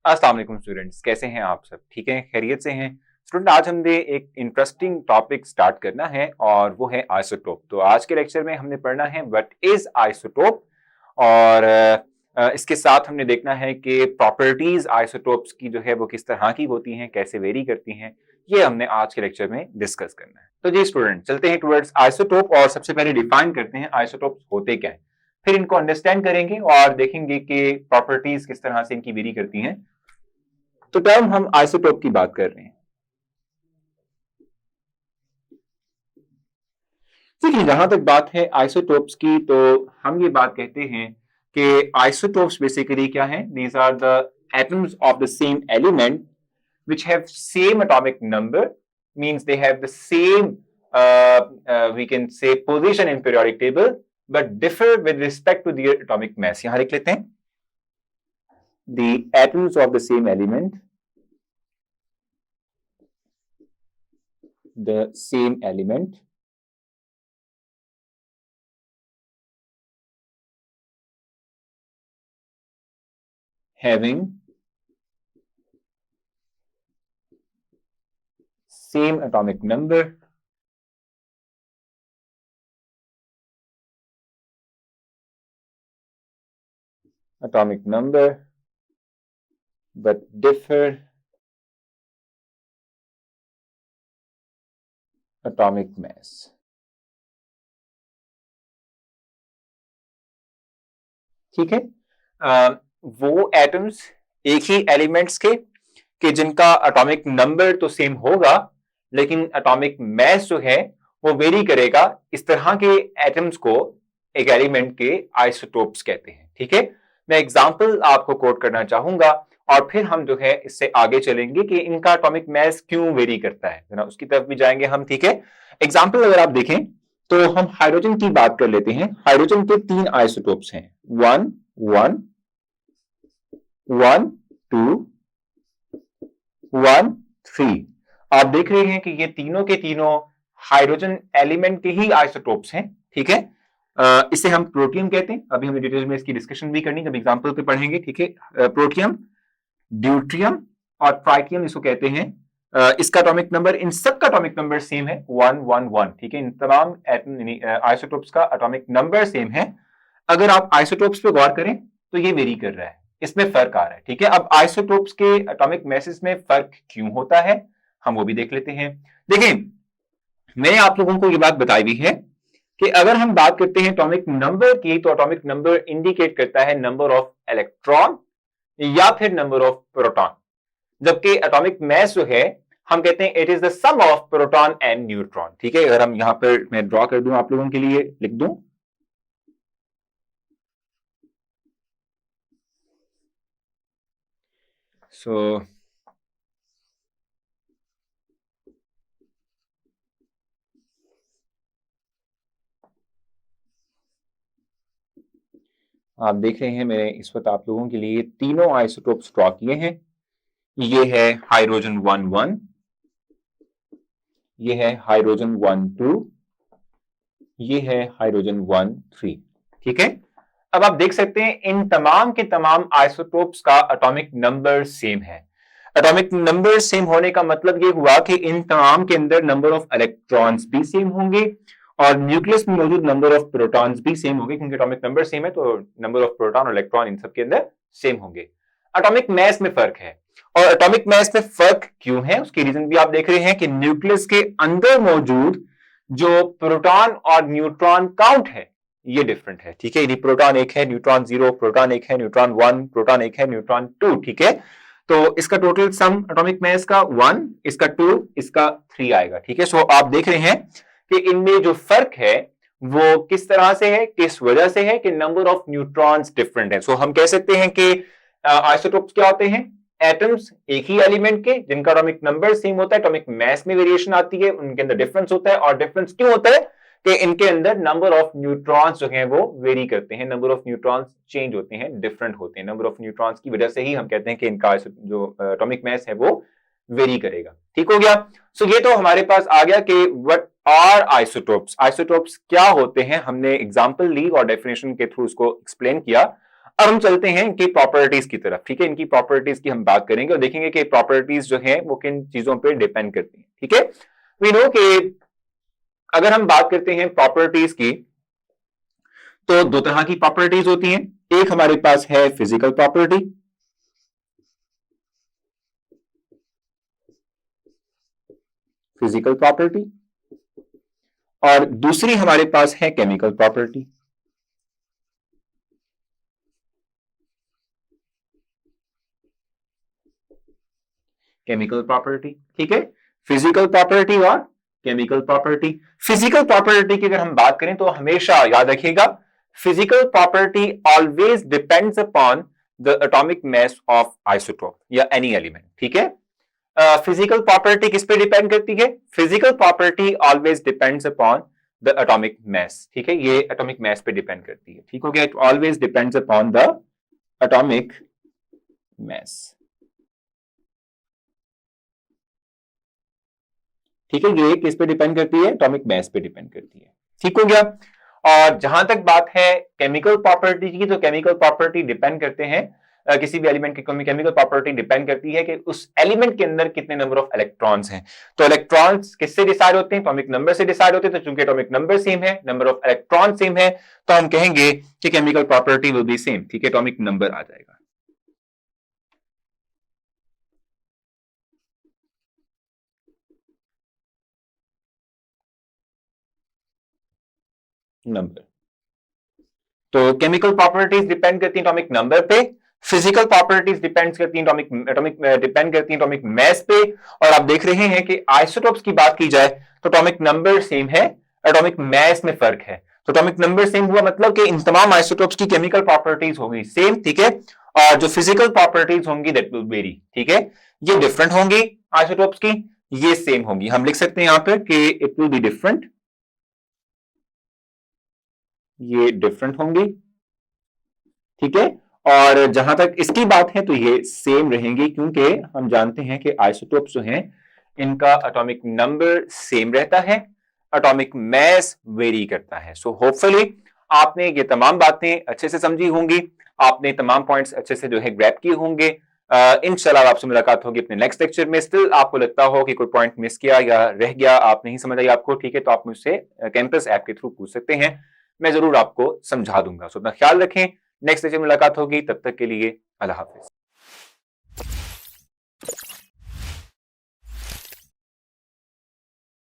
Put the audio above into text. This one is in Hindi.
अस्सलाम वालेकुम स्टूडेंट्स, कैसे हैं आप सब? ठीक हैं, खैरियत से हैं? स्टूडेंट, आज हमने एक इंटरेस्टिंग टॉपिक स्टार्ट करना है और वो है आइसोटोप। तो आज के लेक्चर में हमने पढ़ना है व्हाट इज आइसोटोप और इसके साथ हमने देखना है कि प्रॉपर्टीज आइसोटोप्स की जो है वो किस तरह की होती हैं, कैसे वेरी करती हैं। ये हमने आज के लेक्चर में डिस्कस करना है। तो जी स्टूडेंट, चलते हैं टुवर्ड्स आइसोटोप और सबसे पहले डिफाइन करते हैं आइसोटोप्स होते क्या है। फिर इनको अंडरस्टैंड करेंगे और देखेंगे कि प्रॉपर्टीज किस तरह से इनकी वेरी करती हैं। तो टर्म हम आइसोटोप की बात कर रहे हैं। देखिए, जहां तक बात है आइसोटोप्स की, तो हम ये बात कहते हैं कि आइसोटोप्स बेसिकली क्या है? These are the atoms of the same element which have same atomic number, means they have the same we can say position in periodic table but differ with respect to their atomic mass. यहां लिख लेते हैं the atoms of the same element, the same element having same atomic number but differ atomic mass. ठीक है, वो एटम्स एक ही एलिमेंट्स के जिनका एटॉमिक नंबर तो सेम होगा लेकिन एटॉमिक मास जो है वो वेरी करेगा। इस तरह के एटम्स को एक एलिमेंट के आइसोटोप्स कहते हैं। ठीक है, मैं एग्जांपल आपको कोट करना चाहूंगा और फिर हम जो है इससे आगे चलेंगे कि इनका एटॉमिक मास क्यों वेरी करता है, ना उसकी तरफ भी जाएंगे हम। ठीक है, एग्जांपल अगर आप देखें तो हम हाइड्रोजन की बात कर लेते हैं। हाइड्रोजन के 3 आइसोटोप्स हैं, 1 1 1 2 1 3। आप देख रहे हैं कि ये तीनों के तीनों हाइड्रोजन एलिमेंट के ही आइसोटोप्स हैं। ठीक है, इसे हम प्रोटियम कहते हैं। अभी हमें डिटेल में इसकी डिस्कशन भी करनी, जब एग्जांपल पे पढ़ेंगे। ठीक है, प्रोटियम, ड्यूट्रियम और ट्राइटियम इसको कहते हैं। इसका एटॉमिक नंबर, इन सब का एटॉमिक नंबर सेम है, 1 1 1। ठीक है, इन तमाम आइसोटोप्स का एटॉमिक नंबर सेम है। अगर आप आइसोटोप्स पे गौर करें तो ये वेरी कर रहा है, इसमें फर्क आ रहा है। ठीक है, अब आइसोटोप्स के एटॉमिक मैसेज में फर्क क्यों होता है हम वो भी देख लेते हैं। देखिए, मैंने आप लोगों को ये बात बताई हुई है कि अगर हम बात करते हैं एटॉमिक नंबर की, तो एटॉमिक नंबर इंडिकेट करता है नंबर ऑफ इलेक्ट्रॉन या फिर नंबर ऑफ प्रोटॉन, जबकि एटॉमिक मास जो है हम कहते हैं it is the sum of proton and neutron. ठीक है, अगर हम यहां पर मैं ड्रॉ कर दूं, आप लोगों के लिए लिख दूं, सो आप देख रहे हैं मैंने इस वक्त आप लोगों के लिए तीनों आइसोटोप्स ड्रॉ किए हैं। ये है हाइड्रोजन 1 1, ये है हाइड्रोजन 1 2, ये है हाइड्रोजन 1 3। ठीक है, अब आप देख सकते हैं इन तमाम के तमाम आइसोटोप्स का एटॉमिक नंबर सेम है। एटॉमिक नंबर सेम होने का मतलब ये हुआ कि इन तमाम के अंदर नंबर ऑफ इलेक्ट्रॉन्स भी सेम होंगे और न्यूक्लियस में मौजूद नंबर ऑफ प्रोटॉन्स भी सेम होंगे, क्योंकि एटॉमिक नंबर सेम है तो नंबर ऑफ प्रोटॉन और इलेक्ट्रॉन इन सब के अंदर सेम होंगे। एटॉमिक मास में फर्क है, और एटॉमिक मास में फर्क क्यों है उसकी रीजन भी आप देख रहे हैं कि न्यूक्लियस के अंदर मौजूद जो प्रोटॉन और न्यूट्रॉन काउंट है ये डिफरेंट है। ठीक है, यदि प्रोटॉन 1 है, न्यूट्रॉन 0, प्रोटॉन 1 है, न्यूट्रॉन 1, प्रोटॉन 1 है, न्यूट्रॉन 2। ठीक है, तो इसका टोटल सम एटॉमिक मास का 1, इसका 2, इसका 3 आएगा। ठीक है, सो आप देख रहे हैं कि इनमें जो फर्क है वो किस तरह से है, किस वजह से है कि नंबर ऑफ न्यूट्रॉन्स डिफरेंट है। सो हम कह सकते हैं कि आइसोटोप्स क्या होते हैं? एटम्स एक ही एलिमेंट के जिनका एटॉमिक नंबर सेम होता है, एटॉमिक मास में वेरिएशन आती है, उनके अंदर डिफरेंस होता है। और डिफरेंस क्यों होता है कि इनके अंदर नंबर ऑफ न्यूट्रॉन्स जो हैं वो वेरी करते हैं, नंबर ऑफ न्यूट्रॉन्स चेंज होते हैं, डिफरेंट होते हैं। नंबर ऑफ न्यूट्रॉन्स की वजह से ही हम कहते हैं कि इनका जो एटॉमिक मास है वो वेरी करेगा। ठीक हो गया, सो ये तो हमारे पास आ गया कि व्हाट आर आइसोटोप्स। आइसोटोप्स क्या होते हैं, हमने एग्जांपल ली और डेफिनेशन के थ्रू उसको एक्सप्लेन किया। अब हम चलते हैं इनकी प्रॉपर्टीज की तरफ, ठीक है। इनकी प्रॉपर्टीज की हम बात करेंगे और देखेंगे कि प्रॉपर्टीज जो है वो किन चीजों पे डिपेंड करती हैं, ठीक है। वी नो कि अगर हम बात करते हैं प्रॉपर्टीज की, तो दो तरह की प्रॉपर्टीज होती हैं। एक हमारे पास है फिजिकल प्रॉपर्टी, फिजिकल प्रॉपर्टी, और दूसरी हमारे पास है केमिकल प्रॉपर्टी। केमिकल प्रॉपर्टी, ठीक है। फिजिकल प्रॉपर्टी और केमिकल प्रॉपर्टी। फिजिकल प्रॉपर्टी की अगर हम बात करें तो हमेशा याद रखिएगा, physical property always depends upon the atomic mass of isotope या एनी एलिमेंट, ठीक है। फिजिकल प्रॉपर्टी किस पे डिपेंड करती है? Physical property always depends upon the atomic mass, ठीक है। ये एटॉमिक मास पे डिपेंड करती है, ठीक हो गया। It always depends upon the atomic mass, ठीक है। ये किस पे डिपेंड करती है? एटॉमिक मास पे डिपेंड करती है, ठीक हो गया। और जहां तक बात है केमिकल प्रॉपर्टी की, तो केमिकल प्रॉपर्टी डिपेंड करते हैं किसी भी एलिमेंट की। केमिकल प्रॉपर्टी डिपेंड करती है कि उस एलिमेंट के अंदर कितने नंबर ऑफ इलेक्ट्रॉन्स हैं। तो इलेक्ट्रॉन्स किससे डिसाइड होते हैं? एटॉमिक नंबर से डिसाइड होते हैं। तो चूंकि एटॉमिक नंबर सेम है, नंबर ऑफ इलेक्ट्रॉन सेम है, तो हम कहेंगे कि chemical property will be same, ठीक है। एटॉमिक नंबर आ जाएगा, नंबर। तो केमिकल प्रॉपर्टीज डिपेंड करती हैं एटॉमिक नंबर पे, फिजिकल प्रॉपर्टीज डिपेंड करती हैं एटॉमिक एटॉमिक डिपेंड करती हैं एटॉमिक मास पे। और आप देख रहे हैं कि आइसोटोप्स की बात की जाए तो एटॉमिक नंबर सेम है, एटॉमिक मास में फर्क है। तो एटॉमिक नंबर सेम हुआ मतलब कि इन तमाम आइसोटोप्स की केमिकल प्रॉपर्टीज होंगी सेम, ठीक है। और जो फिजिकल प्रॉपर्टीज होंगी दैट विल वेरी, ठीक है। ये डिफरेंट होंगी आइसोटोप्स की, ये सेम होंगी। हम लिख सकते हैं यहां पर कि इट विल बी डिफरेंट, ये डिफरेंट होंगी, ठीक है। और जहां तक इसकी बात है तो ये सेम रहेंगी, क्योंकि हम जानते हैं कि आइसोटोप्स जो हैं इनका एटॉमिक नंबर सेम रहता है, एटॉमिक मास वेरी करता है। सो होपफुली आपने ये तमाम बातें अच्छे से समझी होंगी, आपने तमाम पॉइंट्स अच्छे से जो है ग्रैब किए होंगे। इंशाल्लाह आपसे मुलाकात होगी अपने नेक्स्ट लेक्चर में। स्टिल आपको लगता हो कि कोई पॉइंट मिस किया या रह गया, आप नहीं समझ आई आपको, ठीक है, तो आप मुझसे कैंपस ऐप के थ्रू पूछ सकते हैं, मैं जरूर आपको समझा दूंगा। सो अपना ख्याल रखें, नेक्स्ट लेक्चर में मुलाकात होगी, तब तक के लिए अल्लाह हाफिज।